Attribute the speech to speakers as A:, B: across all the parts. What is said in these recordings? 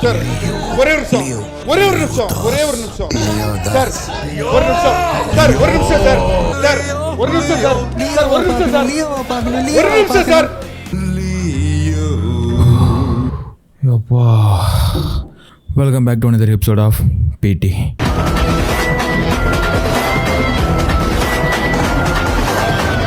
A: Sir ஒரே ஒரு நிமிஷம் சார் ஒரு நிமிஷம் சார் ஒரு நிமிஷம் சார் சார் ஒரு நிமிஷம் சார் சார் ஒரு நிமிஷம் சார் ஒரு நிமிஷம் sir.
B: Welcome back to another episode of PT.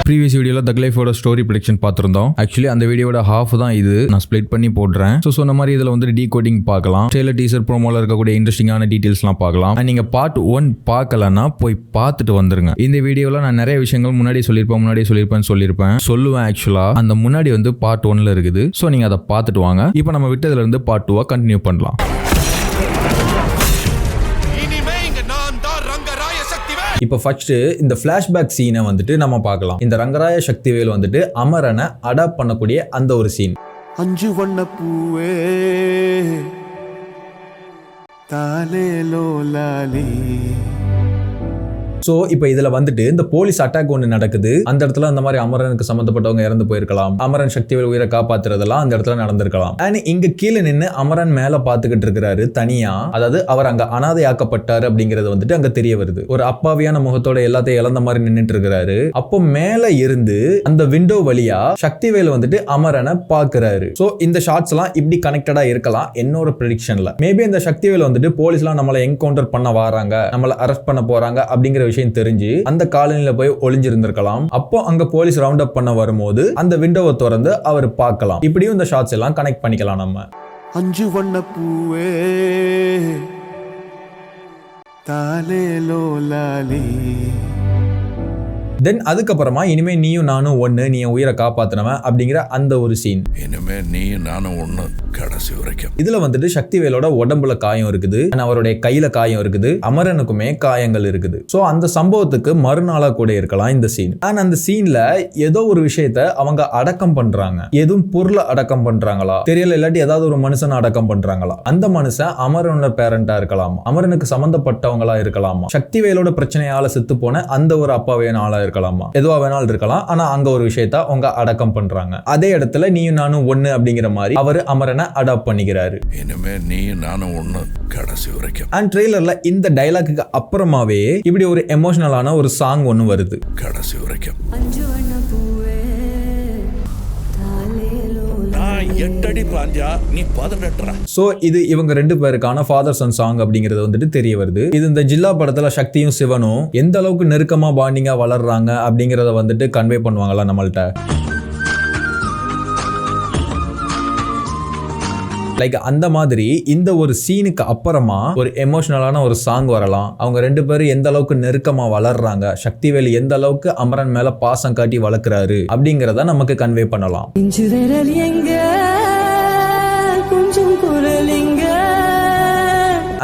B: Previous வீடியோவில் தக் லைஃபோட ஸ்டோரி ப்ரெடிக்ஷன் பார்த்துருந்தோம். ஆக்சுவலி அந்த வீடியோட ஹாஃப் தான் இது, நான் ஸ்ப்ளிட் பண்ணி போடுறேன். ஸோ சொன்ன மாதிரி இதில் வந்து டீகோடிங் பார்க்கலாம், ட்ரெய்லர் டீசர் ப்ரோமோவில் இருக்கக்கூடிய இன்ட்ரெஸ்டிங்கான டீட்டெயில்ஸ்லாம் பார்க்கலாம். அண்ட் நீங்கள் பார்ட் 1 பார்க்கலன்னா போய் பார்த்துட்டு வந்துருங்க. இந்த வீடியோவில் நான் நிறைய விஷயங்கள் முன்னாடி சொல்லியிருப்பேன் சொல்லுவேன். ஆக்சுவலாக அந்த முன்னாடி வந்து பார்ட் 1ல் இருக்குது. ஸோ நீங்கள் அதை பார்த்துட்டு வாங்க. இப்போ நம்ம விட்டதுலேருந்து பார்ட் 2 கண்டினியூ பண்ணலாம். இப்போ ஃபர்ஸ்ட் இந்த ஃபிளாஷ்பேக் சீனை வந்துட்டு நம்ம பார்க்கலாம். இந்த ரங்கராய சக்திவேல் வந்துட்டு அமரனை அடாப்ட் பண்ணக்கூடிய அந்த ஒரு சீன்.
C: 5 வண்ண பூவே தாலேலோ லாலி.
B: ஸோ இப்போ இதில் வந்துட்டு இந்த போலீஸ் அட்டாக் ஒன்று நடக்குது. அந்த இடத்துல அந்த மாதிரி அமரனுக்கு சம்மந்தப்பட்டவங்க இறந்து போயிருக்கலாம். அமரன் சக்திவேல் உயிரை காப்பாத்துறதெல்லாம் அந்த இடத்துல நடந்திருக்கலாம். அண்ட் இங்க கீழே நின்று அமரன் மேல பாத்துக்கிட்டு இருக்கிறாரு தனியா. அதாவது அவர் அங்க அனாதையாக்கப்பட்டாரு அப்படிங்கறது வந்துட்டு அங்க தெரிய வருது. ஒரு அப்பாவியான முகத்தோட எல்லாத்தையும் இழந்த மாதிரி நின்றுட்டு இருக்கிறாரு. அப்போ மேல இருந்து அந்த விண்டோ வழியா சக்திவேல் வந்துட்டு அமரனை பாக்குறாரு. ஸோ இந்த ஷார்ட்ஸ் எல்லாம் இப்படி கனெக்டடா இருக்கலாம் என்னோட ப்ரெடிக்ஷன்ல. மேபி இந்த சக்திவேல் வந்துட்டு போலீஸ்லாம் நம்மளை என்கவுண்டர் பண்ண வராங்க, நம்மளை அரெஸ்ட் பண்ண போறாங்க அப்படிங்கிற விஷயம் தெரிஞ்சு அந்த காலனில போய் ஒளிஞ்சிருந்திருக்கலாம். அப்போ அங்க போலீஸ் ரவுண்ட் அப் பண்ண வரும்போது அந்த விண்டோவை திறந்து அவர் பார்க்கலாம். இப்படியும் இந்த ஷார்ட்ஸ் எல்லாம் கனெக்ட் பண்ணிக்கலாம் நம்ம.
C: 5 வண்ண பூவே தாலேலோ லாலி.
B: தென் அதுக்கப்புறமா இனிமே நீயும் நானும் ஒண்ணு, நீ உயிரை காப்பாத்தினவன் அப்படிங்கிற அந்த ஒரு சீன்.
D: இனிமே நீயும் நானும் ஒண்ணு கடைசி வரைக்கும்.
B: இதுல வந்துட்டு சக்திவேலோட உடம்புல காயம் இருக்குது, அவருடைய கையில காயம் இருக்குது, அமரனுக்குமே காயங்கள் இருக்குது. சோ அந்த சம்பவத்துக்கு மறுநாளா கூட இருக்கலாம் இந்த சீன். ஆனா அந்த சீன்ல ஏதோ ஒரு விஷயத்த அவங்க அடக்கம் பண்றாங்க. எதுவும் பொருளை அடக்கம் பண்றாங்களா தெரியல, இல்லாட்டி ஏதாவது ஒரு மனுஷனை அடக்கம் பண்றாங்களா. அந்த மனுஷன் அமரனோட பேரண்டா இருக்கலாமா, அமரனுக்கு சம்பந்தப்பட்டவங்களா இருக்கலாமா, சக்திவேலோட பிரச்சனையால செத்து போன அந்த ஒரு அப்பாவியான ஆளா இருக்கலாமா, எதுவா வேணாலும் இருக்கலாம். ஆனா அங்க ஒரு விஷயத்த அவங்க அடக்கம் பண்றாங்க. அதே இடத்துல நீயும் நானும் ஒண்ணு அப்படிங்கிற மாதிரி அவர் அமரனை அடாப்ட் பண்ணிக்கிறாரு.
D: இனிமே நீயும் நானும் ஒண்ணு கடைசி வரைக்கும்.
B: அண்ட் ட்ரெய்லர்ல இந்த டயலாக்கு அப்புறமாவே இப்படி ஒரு எமோஷனலான ஒரு சாங் ஒன்னு வருது.
D: கடைசி வரைக்கும்
B: சோ இது இவங்க 2 பேருக்கான ஃபாதர் சன் சாங் அப்படிங்கிறது வந்துட்டு தெரிய வருது. இது இந்த ஜில்லா படத்துல சக்தியும் சிவனும் எந்த அளவுக்கு நெருக்கமா பாண்டிங்கா வளர்றாங்க அப்படிங்கறத வந்துட்டு கன்வே பண்ணுவாங்களா நம்மள்ட்ட. லைக் அந்த மாதிரி இந்த ஒரு சீனுக்கு அப்புறமா ஒரு எமோஷனலான ஒரு சாங் வரலாம். அவங்க 2 பேரும் எந்த அளவுக்கு நெருக்கமா வளர்றாங்க, சக்திவேல் எந்த அளவுக்கு அமரன் மேல பாசம் காட்டி வளர்க்கிறாரு அப்படிங்கறத நமக்கு கன்வே பண்ணலாம்.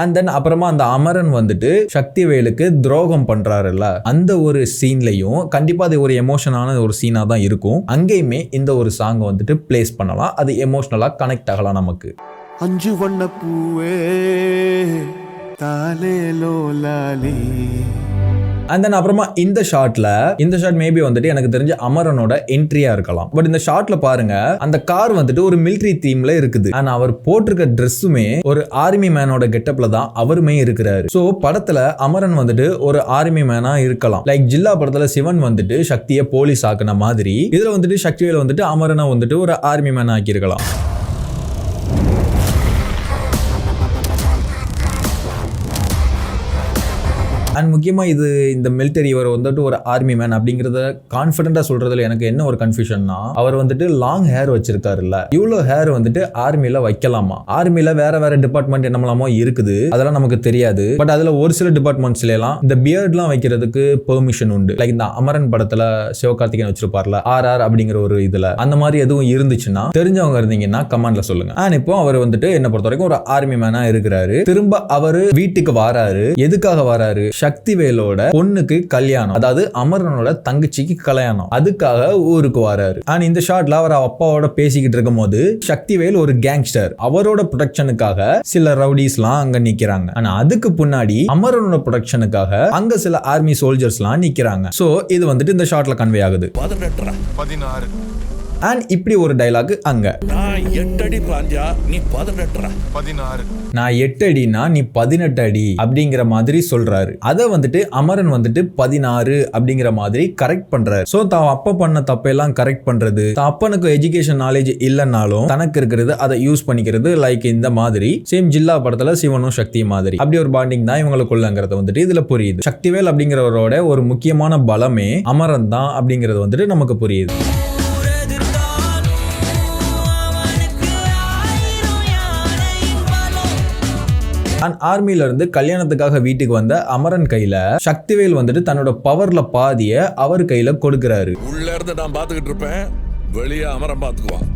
B: அண்ட் தென் அப்புறமா அந்த அமரன் வந்துட்டு சக்திவேலுக்கு துரோகம் பண்றாருல்ல, அந்த ஒரு சீன்லயும் கண்டிப்பா அது ஒரு எமோஷனான ஒரு சீனா தான் இருக்கும். அங்கேயுமே இந்த ஒரு சாங் வந்துட்டு பிளேஸ் பண்ணலாம். அது எமோஷனலா கனெக்ட் ஆகலாம் நமக்கு.
C: 5 வண்ண பூவே தாலேலோ லாலி.
B: அண்ட் தென் அப்புறமா இந்த ஷாட் மேபி வந்துட்டு எனக்கு தெரிஞ்ச அமரனோட என்ட்ரியா இருக்கலாம். பட் இந்த ஷாட்ல பாருங்க, அந்த கார் வந்துட்டு ஒரு மிலிட்டரி தீம்ல இருக்குது. ஆனா அவர் போட்டிருக்க ட்ரெஸ்ஸுமே ஒரு ஆர்மி மேனோட கெட்டப்ல தான் அவருமே இருக்கிறாரு. சோ படத்துல அமரன் வந்துட்டு ஒரு ஆர்மி மேனா இருக்கலாம். லைக் ஜில்லா படத்துல சிவன் வந்துட்டு சக்தியை போலீஸ் ஆக்குன மாதிரி இதுல வந்துட்டு சக்திவேல் வந்துட்டு அமரனை வந்துட்டு ஒரு ஆர்மி மேனா ஆக்கி இருக்கலாம். அண்ட் முக்கியமாக இது இந்த மிலிட்டரி இவர் வந்துட்டு ஒரு ஆர்மி மேன் அப்படிங்கிறத கான்ஃபிடென்ட்டாக சொல்றதுல எனக்கு என்ன ஒரு கன்ஃபியூஷன்னா, அவர் வந்துட்டு லாங் ஹேர் வச்சிருக்காருல்ல, இவ்வளோ ஹேர் வந்துட்டு ஆர்மியில் வைக்கலாமா? ஆர்மியில் வேற டிபார்ட்மெண்ட் என்னமோ இருக்குது, அதெல்லாம் நமக்கு தெரியாது. பட் அதில் ஒரு சில டிபார்ட்மெண்ட்ஸ்லாம் இந்த பியர்ட்லாம் வைக்கிறதுக்கு பெர்மிஷன் உண்டு. லைக் இந்த அமரன் படத்தில் சிவகார்த்திகேயன் வச்சிருப்பார்ல RR அப்படிங்கிற ஒரு இதில், அந்த மாதிரி எதுவும் இருந்துச்சுன்னா தெரிஞ்சவங்க இருந்தீங்கன்னா கமெண்ட்ல சொல்லுங்க. அண்ட் இப்போ அவர் வந்துட்டு என்ன பொறுத்த வரைக்கும் ஒரு ஆர்மி மேனா இருக்கிறாரு. திரும்ப அவர் வீட்டுக்கு வராரு. எதுக்காக வராரு? சக்திவேலோட பொண்ணுக்கு கல்யாணம், அதாவது அமரனோட தங்கச்சிக்கு கல்யாணம், அதுக்காக ஊருக்கு வராரு. அண்ட் இந்த ஷாட்ல அவர் அப்பாவோட பேசிக்கிட்டு இருக்கும் போது சக்திவேல் ஒரு கேங்ஸ்டர், அவரோட ப்ரொடெக்ஷனுக்காக சில ரவுடிஸ்லாம் அங்க நிக்கிறாங்க. ஆனா அதுக்கு பின்னாடி அமரனோட ப்ரொடெக்ஷனுக்காக அங்க சில ஆர்மி சோல்ஜர்ஸ்லாம் நிக்கிறாங்க. சோ இது வந்துட்டு இந்த ஷாட்ல கன்வே ஆகுது.
A: 16
B: அண்ட் இப்படி ஒரு டைலாக் அங்க,
D: நான் 8 அடி பாஞ்சா நீ 18
B: நான் 8 அடினா நீ 18 அடி அப்படிங்கிற மாதிரி சொல்றாரு. அதை வந்துட்டு அமரன் வந்துட்டு 16 அப்படிங்கிற மாதிரி கரெக்ட் பண்றாரு. சோ தான் அப்ப பண்ண தப்பெல்லாம் கரெக்ட் பண்றது, தான் அப்பனுக்கு எஜுகேஷன் நாலேஜ் இல்லைன்னாலும் தனக்கு இருக்கிறது அதை யூஸ் பண்ணிக்கிறது. லைக் இந்த மாதிரி சேம் ஜில்லா படத்துல சிவனும் சக்தி மாதிரி அப்படி ஒரு பாண்டிங் தான் இவங்களுக்குள்ளங்கிறது வந்துட்டு இதுல புரியுது. சக்திவேல் அப்படிங்கிறவரோட ஒரு முக்கியமான பலமே அமரன் தான் அப்படிங்கிறது வந்துட்டு நமக்கு புரியுது. ஆர்மில இருந்து கல்யாணத்துக்காக வீட்டுக்கு வந்த அமரன் கையில சக்திவேல் வந்துட்டு தன்னோட பவர்ல பாதிய அவர் கையில கொடுக்கிறாரு.
D: உள்ள இருந்து நான் பாத்துக்கிட்டு இருப்பேன், வெளியே அமரம் பாத்துக்குவான்.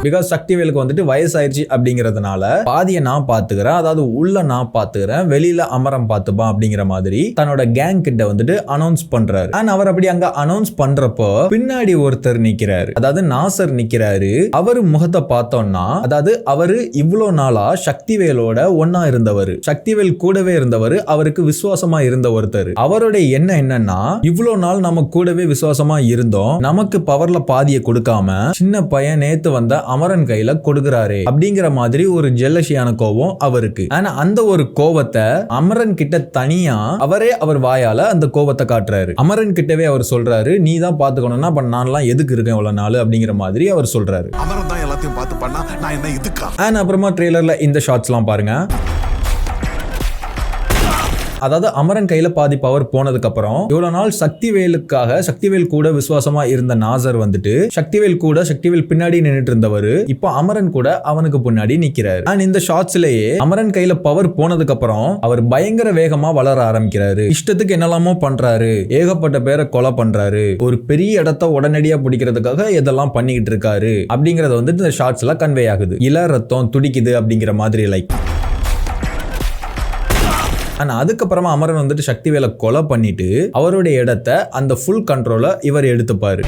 B: பிகாஸ் சக்திவேலுக்கு வந்துட்டு வயசாயிருச்சு அப்படிங்கிறதுனால பாதியை நான் பாத்துக்கிறேன், அதாவது உள்ள நான் பாத்துக்கிறேன், வெளியில அமரம் பாத்துப்பான் அப்படிங்கிற மாதிரி தன்னோட கேங் கிட்ட வந்துட்டு அனௌன்ஸ் பண்றாரு. அண்ட் அவர் அப்படி அங்க அனௌன்ஸ் பண்றப்போ பின்னாடி ஒருத்தர் நிக்கிறாரு, அதாவது நாசர் நிக்கிறாரு. அவரு முகத்தை பார்த்தோம்னா, அதாவது அவரு இவ்வளவு நாளா சக்திவேலோட ஒன்னா இருந்தவர், சக்திவேல் கூடவே இருந்தவர், அவருக்கு விசுவாசமா இருந்த ஒருத்தர். அவருடைய எண்ணம் என்னன்னா, இவ்வளவு நாள் நம்ம கூடவே விசுவாசமா இருந்தோம், நமக்கு பவர்ல பாதியை கொடுக்காம சின்ன பையன் நேத்து வந்த அமரன் கையில கொடுக்கிறாரு அப்படிங்கிற மாதிரி ஒரு ஜெல்லஷியான கோபம் அவருக்கு. ஆனா அந்த ஒரு கோபத்தை அமரன் கிட்ட தனியா அவரே அவர் வாயால அந்த கோபத்தை காட்டுறாரு. அமரன் கிட்டவே அவர் சொல்றாரு, நீ தான் பாத்துக்கணும்னா அப்ப நான்லாம் எதுக்கு இருக்கேன் இவ்வளவு நாள் அப்படிங்கிற மாதிரி அவர் சொல்றாரு.
E: அமரன் தான் எல்லாத்தையும் பார்த்து பண்ணா நான் என்ன இதுக்கா?
B: அண்ட் அப்புறமா ட்ரெய்லர்ல இந்த ஷாட்ஸ்லாம் பாருங்க. அதாவது அமரன் கையில பாதி பவர் போனதுக்கு அப்புறம் இவ்வளவு நாள் சக்திவேல் கூட விசுவாசமா இருந்த நாசர் வந்துட்டு சக்திவேல் பின்னாடி நின்னுட்டு இருந்தவர் இப்போ அமரன் கூட அவனுக்கு பின்னாடி நிக்கிறாரு. அண்ட் இந்த ஷாட்ஸ்லயே அமரன் கையில பவர் போனதுக்கு அப்புறம் அவர் பயங்கர வேகமா வளர ஆரம்பிக்கிறாரு. இஷ்டத்துக்கு என்னெல்லாமோ பண்றாரு, ஏகப்பட்ட பேரை கொலை பண்றாரு, ஒரு பெரிய இடத்த உடனடியா பிடிக்கிறதுக்காக இதெல்லாம் பண்ணிக்கிட்டு இருக்காரு அப்படிங்கறது வந்துட்டு இந்த ஷாட்ஸ்ல கன்வே ஆகுது. இள ரத்தம் துடிக்குது அப்படிங்கிற மாதிரி லைக். ஆனா அதுக்கப்புறமா அமரன் வந்துட்டு சக்திவேலை கொலை பண்ணிட்டு அவருடைய இடத்தை அந்த ஃபுல் கண்ட்ரோல இவர் எடுத்துப்பாரு.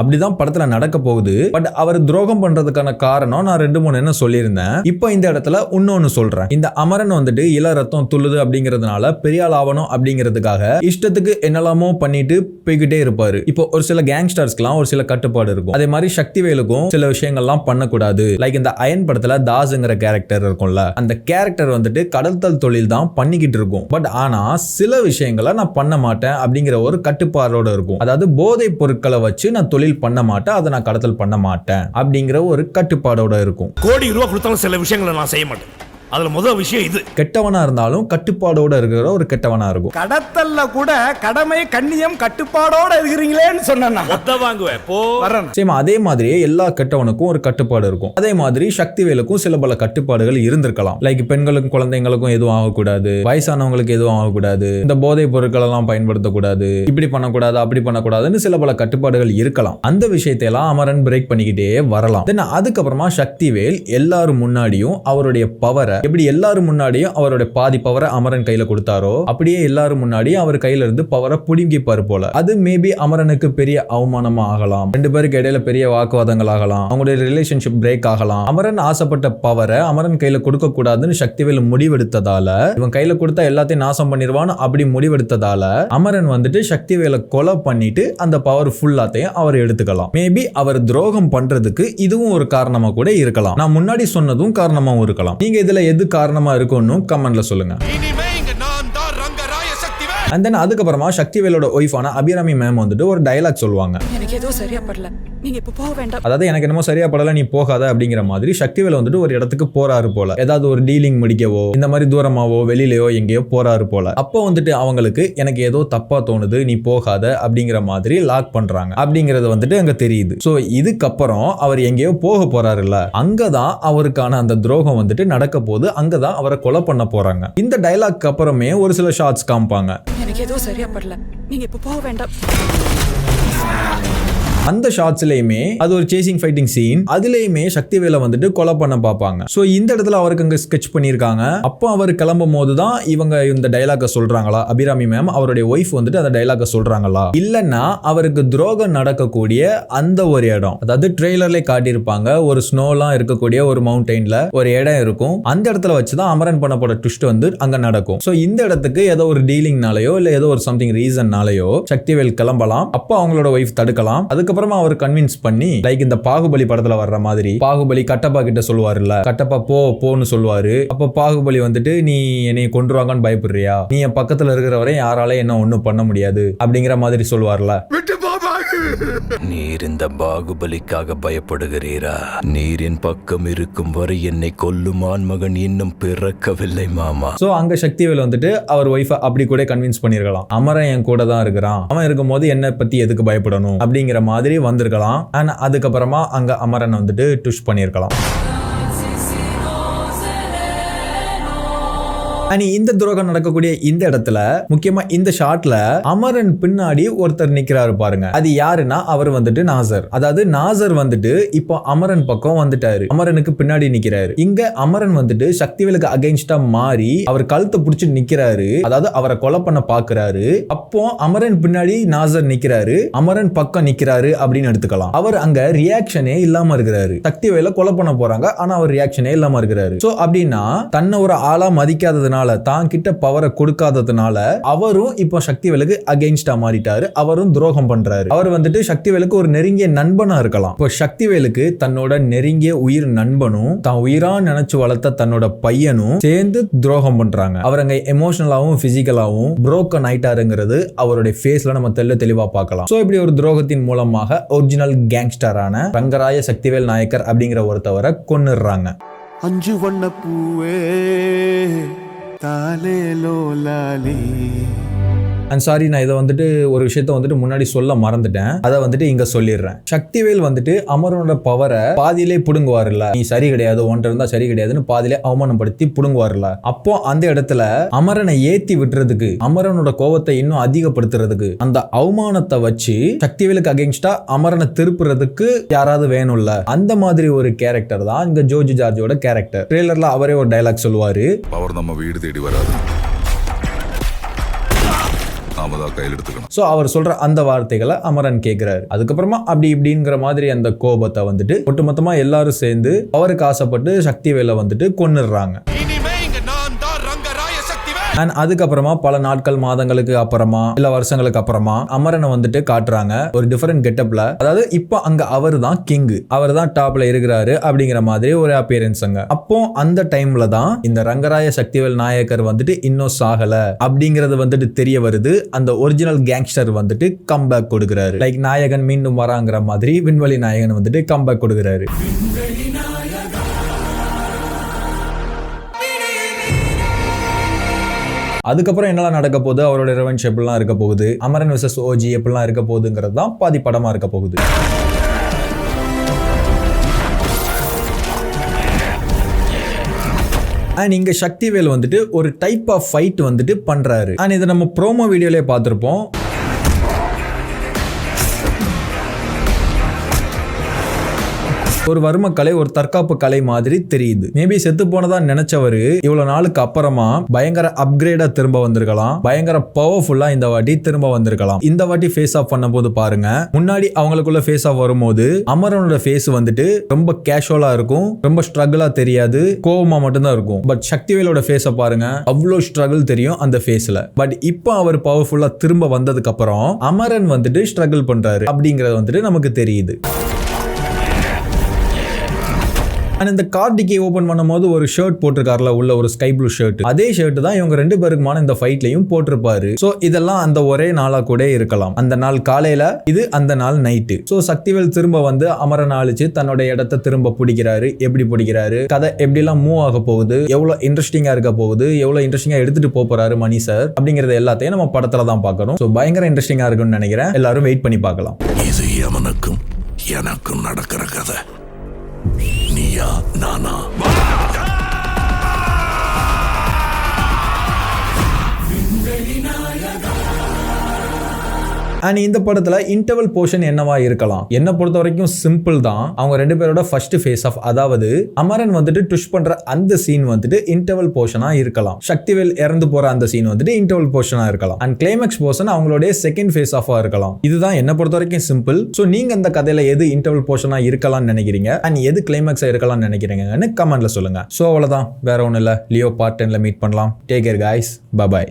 B: அப்படிதான் படத்துல நடக்க போகுது. பட் அவர் துரோகம் பண்றதுக்கான காரணம் நான் 2-3 என்ன சொல்லியிருந்தேன். இப்போ இந்த இடத்துல இன்னொன்னு சொல்றேன். இந்த அமரன் வந்துட்டு இள ரத்தம் துள்ளுது அப்படிங்கிறதுனால பெரிய ஆள் ஆகணும் அப்படிங்கிறதுக்காக இஷ்டத்துக்கு என்னெல்லாமோ பண்ணிட்டு போய்கிட்டே இருப்பாரு. இப்போ ஒரு சில கேங்ஸ்டர்ஸ்க்குலாம் ஒரு சில கட்டுப்பாடு இருக்கும். அதே மாதிரி சக்திவேலுக்கும் சில விஷயங்கள்லாம் பண்ணக்கூடாது. லைக் இந்த அயன் படத்துல தாஸ்ங்கிற கேரக்டர் இருக்கும்ல, அந்த கேரக்டர் வந்துட்டு கடத்தல் தொழில் தான் பண்ணிக்கிட்டு இருக்கும். பட் ஆனா சில விஷயங்களை நான் பண்ண மாட்டேன் அப்படிங்கிற ஒரு கட்டுப்பாடோட இருக்கும். அதாவது போதை பொருட்களை வச்சு நான் தொழில் பண்ண மாட்டேன், அதை நான் கடத்தல் பண்ண மாட்டேன் அப்படிங்கிற ஒரு கட்டுப்பாடோட இருக்கும்.
F: கோடி ரூபாய் கொடுத்தாலும் சில விஷயங்களை நான் செய்ய மாட்டேன். அதுல முதல் விஷயம் இது.
B: கெட்டவனா இருந்தாலும் கட்டுப்பாடோட இருக்கிற ஒரு கெட்டவனா இருக்கும்.
G: கடத்தல்ல கூட கடமை கண்ணியம் கட்டுப்பாடோட இருக்கிறீங்களேன்னு சொன்னா
F: வாங்குவேன் போ வரேன்.
B: சேம் அதே மாதிரியே எல்லா கெட்டவனுக்கும் ஒரு கட்டுப்பாடு இருக்கும். அதே மாதிரி சக்திவேலுக்கும் சில பல கட்டுப்பாடுகள் இருந்திருக்கலாம். லைக் பெண்களுக்கும் குழந்தைங்களுக்கும் எதுவும் ஆகக்கூடாது, வயசானவங்களுக்கு எதுவும் ஆகக்கூடாது, இந்த போதை பொருட்கள் எல்லாம் பயன்படுத்தக்கூடாது, இப்படி பண்ணக்கூடாது அப்படி பண்ணக்கூடாதுன்னு சில பல கட்டுப்பாடுகள் இருக்கலாம். அந்த விஷயத்தை எல்லாம் அமரன் பிரேக் பண்ணிக்கிட்டே வரலாம். தென் அதுக்கப்புறமா சக்திவேல் எல்லாரும் முன்னாடியும் அவருடைய பவரை எப்படி எல்லாரும் முன்னாடியும் அவரோட பாதி பவரை அமரன் கையில கொடுத்தாரோ அப்படியே எல்லாரும் முன்னாடியும் அவர் கையில இருந்து பவரை புடுங்கிப்பாரு போல. அது மேபி அமரனுக்கு பெரிய அவமானமா ஆகலாம், 2 பேருக்கு இடையில பெரிய வாக்குவாதங்கள் ஆகலாம், அவங்களுடைய ரிலேஷன்ஷிப் பிரேக் ஆகலாம். அமரன் ஆசைப்பட்ட பவரை அமரன் கையில கொடுக்க கூடாதுன்னு சக்திவேல் முடிவெடுத்ததால, இவன் கையில கொடுத்தா எல்லாத்தையும் நாசம் பண்ணிடுவான்னு அப்படி முடிவெடுத்ததால அமரன் வந்துட்டு சக்திவேலை கொலை பண்ணிட்டு அந்த பவர் ஃபுல்லாத்தையும் அவர் எடுத்துக்கலாம். மேபி அவர் துரோகம் பண்றதுக்கு இதுவும் ஒரு காரணமா கூட இருக்கலாம். நான் முன்னாடி சொன்னதும் காரணமாவும் இருக்கலாம். நீங்க இதுல எது காரணமா இருக்கும்னு கமெண்ட்ல சொல்லுங்க. And then அதுக்கப்புறமா சக்திவேலோட ஒய்ஃபான அபிராமி மேம் வந்துட்டு ஒரு டயலாக் சொல்லுவாங்க.
H: எனக்கு ஏதோ சரியா படல, நீங்க இப்ப போக வேண்டாம்.
B: அதாவது எனக்கு என்னமோ சரியா படல, நீ போகாத அப்படிங்கிற மாதிரி சக்திவேல் வந்துட்டு ஒரு இடத்துக்கு போறாரு போல, ஏதாவது ஒரு டீலிங் முடிக்கவோ இந்த மாதிரி தூரமாவோ வெளியிலயோ எங்கேயோ போறாரு போல. அப்போ வந்துட்டு அவங்களுக்கு எனக்கு ஏதோ தப்பா தோணுது, நீ போகாத அப்படிங்கிற மாதிரி லாக் பண்றாங்க அப்படிங்கறது வந்துட்டு அங்க தெரியுது. சோ இதுக்கப்புறம் அவர் எங்கேயோ போக போறாருல்ல, அங்கதான் அவருக்கான அந்த துரோகம் வந்துட்டு நடக்க போது, அங்கதான் அவரை கொலை பண்ண போறாங்க. இந்த டயலாக் அப்புறமே ஒரு சில ஷாட்ஸ் காமிப்பாங்க.
H: எனக்கு ஏதோ சரியா படல, நீங்க இப்ப போக வேண்டாம்.
B: அந்த ஷாட்ஸ்லயுமே அது ஒரு சேசிங் ஃபைட்டிங் சீன், அதுலயுமே சக்திவேலை வந்துட்டு கொலை பண்ண பார்ப்பாங்க. சோ இந்த இடத்துல அவருக்கு அங்க ஸ்கெட்ச் பண்ணிருக்காங்க. அப்போ அவர் கிளம்பும் போதுதான் இவங்க இந்த டைலாக சொல்றாங்களா, அபிராமி மேம் அவருடைய ஒய்ஃப் வந்துட்டு அந்த டைலாக சொல்றாங்களா, இல்லன்னா அவருக்கு துரோகம் நடக்கக்கூடிய அந்த ஒரு இடம், அதாவது ட்ரெய்லர்ல காட்டியிருப்பாங்க ஒரு ஸ்னோலாம் இருக்கக்கூடிய ஒரு மவுண்டெயின்ல ஒரு இடம் இருக்கும், அந்த இடத்துல வச்சுதான் அமரன் பண்ண போற ட்விஸ்ட் வந்து அங்க நடக்கும். சோ இந்த இடத்துக்கு ஏதோ ஒரு டீலிங்னாலயோ இல்ல ஏதோ ஒரு சம்திங் ரீசன்னாலயோ சக்திவேல் கிளம்பலாம். அப்போ அவங்களோட ஒய்ஃப் தடுக்கலாம். அதுக்கப்புறமா அவர் கன்வின்ஸ் பண்ணி லைக் இந்த பாகுபலி படத்துல வர்ற மாதிரி பாகுபலி கட்டப்பா கிட்ட சொல்லுவாருல்ல, கட்டப்பா போன்னு சொல்லுவாரு. அப்ப பாகுபலி வந்துட்டு நீ என்னை கொன்றுவாங்கன்னு பயப்படுறியா, நீ என் பக்கத்துல இருக்கிற வரை யாரால என்ன ஒண்ணும் பண்ண முடியாது அப்படிங்கிற மாதிரி சொல்லுவார்ல.
I: நீர் இந்த பாகுபலிக்காக பயப்படுகிறீரா? நீரின் பக்கம் இருக்கும் வரை என்னை கொல்லும் ஆண்மகன் இன்னும் பிறக்கவில்லை மாமா.
B: சோ அங்க சக்திவேல் வந்துட்டு அவர் ஒய்ஃப அப்படி கூட கன்வின்ஸ் பண்ணிருக்கலாம், அமரன் என் கூட தான் இருக்கிறான், அவன் இருக்கும் போது என்ன பத்தி எதுக்கு பயப்படணும் அப்படிங்கிற மாதிரி வந்திருக்கலாம். ஆனா அதுக்கப்புறமா அங்க அமரன் வந்துட்டு ட்விஸ்ட் பண்ணிருக்கலாம். இந்த துரோகம் நடக்கக்கூடிய இந்த இடத்துல முக்கியமா இந்த ஷாட்ல அமரன் பின்னாடி ஒருத்தர் நிக்கிறாரு பாருங்க, அது யாருன்னா அவர் வந்துட்டு நாசர். அதாவது நாசர் வந்துட்டு இப்போ அமரன் பக்கம் வந்துட்டாரு, அமரனுக்கு பின்னாடி நிக்கிறாரு. இங்க அமரன் வந்துட்டு சக்திவேலுக்கு அகைன்ஸ்டா மாறி அவர் கழுத்தை பிடிச்சி நிக்கிறாரு, அதாவது அவரை கொலை பண்ண பாக்குறாரு. அப்போ அமரன் பின்னாடி நாசர் நிக்கிறாரு, அமரன் பக்கம் நிக்கிறாரு அப்படின்னு எடுத்துக்கலாம். அவர் அங்க ரியாக்ஷனே இல்லாம இருக்கிறாரு. சக்திவேலை கொலை பண்ண போறாங்க, ஆனா அவர் ரியாக்ஷனே இல்லாம இருக்கிறாரு. சோ அப்படின்னா தன்னை ஒரு ஆளா மதிக்காததுனால, தான் கிட்ட பவரை கொடுக்காததுனால அவரும் இப்போ சக்திவேலுக்கு அகைன்ஸ்டா மாறிட்டாரு, அவரும் துரோகம் பண்றாரு. அவர் வந்துட்டு சக்திவேலுக்கு ஒரு நெருங்கிய நண்பனா இருக்கலாம். இப்போ சக்திவேலுக்கு தன்னோட நெருங்கிய உயிர் நண்பனும் தான் உயிரா நினைச்சு வளர்த்த தன்னோட பையனும் சேர்ந்து துரோகம் பண்றாங்க. அவர் அங்க எமோஷனலாவும் பிசிக்கலாவும் புரோக்கன் ஆயிட்டாருங்கிறது அவருடைய ஃபேஸ்ல நம்ம தெளிவா பார்க்கலாம். சோ இப்படி ஒரு துரோகத்தின் மூலமாக ஒரிஜினல் கேங்ஸ்டரான ரங்கராய சக்திவேல் நாயக்கர் அப்படிங்கிற ஒருத்தவரை கொன்னுடுறாங்க.
C: அஞ்சு வண்ண பூவே தாலேலோ லாலி.
B: அண்ட் சாரி, நான் இதை வந்துட்டு ஒரு விஷயத்த வந்துட்டு முன்னாடி சொல்ல மறந்துட்டேன், அதை வந்துட்டு இங்க சொல்லிடுறேன். சக்திவேல் வந்துட்டு அமரனோட பவரை பாதியிலே புடுங்குவார்ல, நீ சரி கிடையாது உன்ட்ட இருந்தா சரி கிடையாதுன்னு பாதியிலே அவமானப்படுத்தி புடுங்குவார்ல. அப்போ அந்த இடத்துல அமரனை ஏத்தி விட்டுறதுக்கு, அமரனோட கோபத்தை இன்னும் அதிகப்படுத்துறதுக்கு, அந்த அவமானத்தை வச்சு சக்திவேலுக்கு அகைன்ஸ்டா அமரனை திருப்புறதுக்கு யாராவது வேணும்ல, அந்த மாதிரி ஒரு கேரக்டர் தான் இங்க ஜோர்ஜ் ஜார்ஜோட கேரக்டர். ட்ரெய்லர்ல அவரே ஒரு டைலாக் சொல்லுவாரு,
E: பவர் நம்ம வீடு தேடி வராது, நாம தான் கையில் எடுத்துக்கணும்.
B: சோ அவர் சொல்ற அந்த வார்த்தைகளை அமரன் கேட்கிறாரு. அதுக்கப்புறமா அப்படி இப்படிங்கிற மாதிரி அந்த கோபத்தை வந்துட்டு ஒட்டுமொத்தமா எல்லாரும் சேர்ந்து அவருக்கு ஆசைப்பட்டு சக்திவேலை வந்துட்டு கொன்னுடுறாங்க. அண்ட் அதுக்கப்புறமா பல நாட்கள் மாதங்களுக்கு அப்புறமா இல்ல வருஷங்களுக்கு அப்புறமா அமரனை வந்துட்டு காட்டுறாங்க ஒரு டிஃபரெண்ட் கெட்டப்ல. அதாவது இப்போ அங்க அவர் தான் கிங், அவர் தான் டாப்ல இருக்கிறாரு அப்படிங்கிற மாதிரி ஒரு அப்பியரன்ஸ் அங்க. அப்போ அந்த டைம்ல தான் இந்த ரங்கராய சக்திவேல் நாயக்கர் வந்துட்டு இன்னும் சாகல அப்படிங்கிறது வந்துட்டு தெரிய வருது. அந்த ஒரிஜினல் கேங்ஸ்டர் வந்துட்டு கம்பேக் கொடுக்கிறாரு. லைக் நாயகன் மீண்டும் வராங்கிற மாதிரி விண்வெளி நாயகன் வந்துட்டு கம்பேக் கொடுக்கிறாரு. அதுக்கப்புறம் என்னெல்லாம் நடக்க போகுது, அவரோட ரெவென்ஸ் எப்படிலாம் இருக்க போகுது, அமரன் வெர்சஸ் ஓஜி எப்படிலாம் இருக்க போகுதுங்கிறது தான் பாதி படமா இருக்க போகுது. அண்ட் இங்க சக்திவேல் வந்துட்டு ஒரு டைப் ஆஃப் ஃபைட் வந்துட்டு பண்றாரு. அண்ட் இதை நம்ம ப்ரோமோ வீடியோலயே பார்த்திருப்போம். ஒரு வர்ம கலை, ஒரு தற்காப்பு கலை மாதிரி தெரியுது. மேபி செத்து போனதா நினைச்சவரு இவ்வளவு நாளுக்கு அப்புறமா பயங்கர அப்கிரேடா திரும்ப வந்திருக்கலாம், பயங்கர பவர்ஃபுல்லா இந்த வாட்டி திரும்ப வந்திருக்கலாம். இந்த வாட்டி ஃபேஸ் ஆஃப் பண்ண போது பாருங்க, முன்னாடி அவங்களுக்குள்ள ஃபேஸ் ஆஃப் வரும்போது அமரனோட ஃபேஸ் வந்துட்டு ரொம்ப கேஷுவலா இருக்கும், ரொம்ப ஸ்ட்ரகிளா தெரியாது, கோவமா மட்டும்தான் இருக்கும். பட் சக்திவேலோட ஃபேஸை பாருங்க, அவ்வளவு ஸ்ட்ரகிள் தெரியும் அந்த ஃபேஸ்ல. பட் இப்போ அவர் பவர்ஃபுல்லா திரும்ப வந்ததுக்கு அப்புறம் அமரன் வந்துட்டு ஸ்ட்ரகிள் பண்றாரு அப்படிங்கறது வந்துட்டு நமக்கு தெரியுது. அண்ட் இந்த கார்டிகை ஓபன் பண்ணும்போது ஒரு ஷர்ட் போட்டிருக்காருல உள்ள, ஒரு ஸ்கை ப்ளூ ஷர்ட், அதே ஷர்ட் தான் இவங்க ரெண்டு பேருக்குமான இந்த ஃபைட்லயும் போட்டிருப்பாரு. சோ இதெல்லாம் அந்த ஒரே நாளா கூட இருக்கலாம். அந்த நாள் காலையில, இது அந்த நாள் நைட்டு. சோ சக்திவேல் திரும்ப வந்து அமரன் அழிச்சு தன்னோட இடத்தை திரும்ப பிடிக்கிறாரு. எப்படி பிடிக்கிறாரு, கதை எப்படி எல்லாம் மூவ் ஆக போகுது, எவ்வளவு இன்ட்ரெஸ்டிங்கா இருக்க போகுது, எவ்வளவு இன்ட்ரெஸ்டிங்கா எடுத்துட்டு போறாரு மணி சார் அப்படிங்கறது எல்லாத்தையும் நம்ம படத்துல தான் பார்க்கணும். சோ பயங்கர இன்ட்ரெஸ்டிங்கா இருக்கும்னு நினைக்கிறேன். எல்லாரும் வெயிட் பண்ணி பார்க்கலாம்.
D: இது எவனுக்கும் எனக்கும் நடக்கிற கதை. நீயா நானா?
B: அண்ட் இந்த படத்துல இன்டர்வல் போர்ஷன் என்னவா இருக்கலாம்? என்ன பொறுத்த வரைக்கும் சிம்பிள் தான். அவங்க ரெண்டு பேரோட ஃபர்ஸ்ட் ஃபேஸ் ஆஃப், அதாவது அமரன் வந்துட்டு ட்விஸ்ட் பண்ற அந்த சீன் வந்துட்டு இன்டர்வல் போர்ஷனா இருக்கலாம். சக்திவேல் இறந்து போற அந்த சீன் வந்துட்டு இன்டர்வல் போர்ஷனா இருக்கலாம். அண்ட் கிளைமேக்ஸ் போர்ஷன் அவங்களுடைய செகண்ட் ஃபேஸ் ஆஃபா இருக்கலாம். இதுதான் என்ன பொறுத்த வரைக்கும் சிம்பிள். சோ நீங்க இந்த கதையில எது இன்டர்வல் போர்ஷனா இருக்கலாம்னு நினைக்கிறீங்க அண்ட் எது கிளைமேக்ஸா இருக்கலாம்னு நினைக்கிறீங்கன்னு கமெண்ட்ல சொல்லுங்க. சோ அவ்வளவுதான், வேற ஒண்ணும் இல்ல. லியோ பார்ட் 10ல மீட் பண்ணலாம். Take care guys, bye by.